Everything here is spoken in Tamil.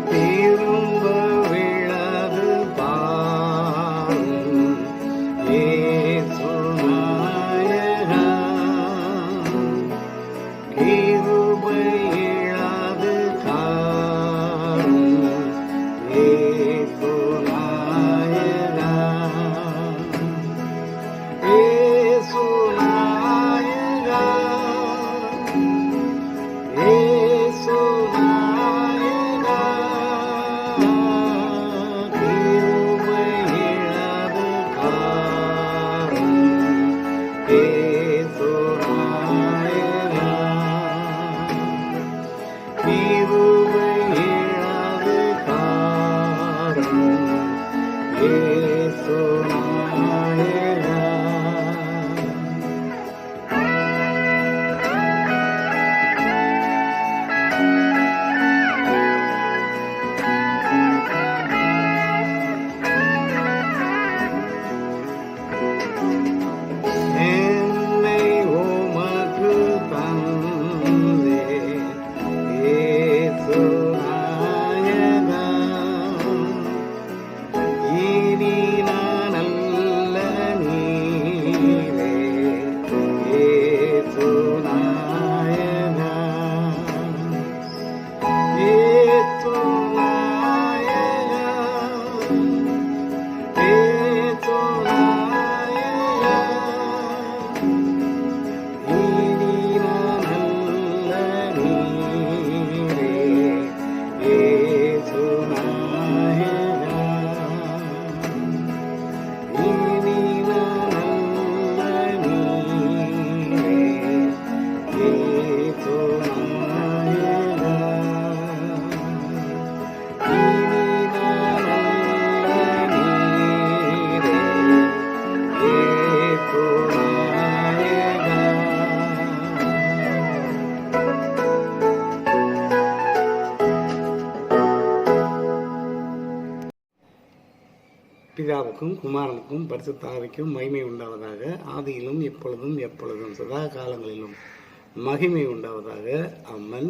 திரும்ப விழது பாரும் இயேசு நாயகா. கிருபை இழாது காரும் இயேசு நாயகா. இயேசு நாயகா. இயேசு நாயகா. கிருபை இழாது காரும் இயேசு நாயகா. கிருபை இழாது காரும் இயேசு நாயகா. என்னை உமக்கு தந்தேன் இயேசு நாயகா. இனி நான் அல்ல நீரே இயேசு நாயகா. இயேசு நாயகா. இயேசு நாயகா. இனி நான் அல்ல நீரே இயேசு நாயகா. இனி நான் அல்ல நீரே இயேசு நாயகா. இனி நான் அல்ல நீரே இயேசு நாயகா. பிதாவுக்கும் குமாரனுக்கும் பரிசுத்த ஆவிக்கும் மகிமை உண்டாவதாக. ஆதியிலும் இப்பொழுதும் எப்பொழுதும் சதா காலங்களிலும் மகிமை உண்டாவதாக. அம்மன்.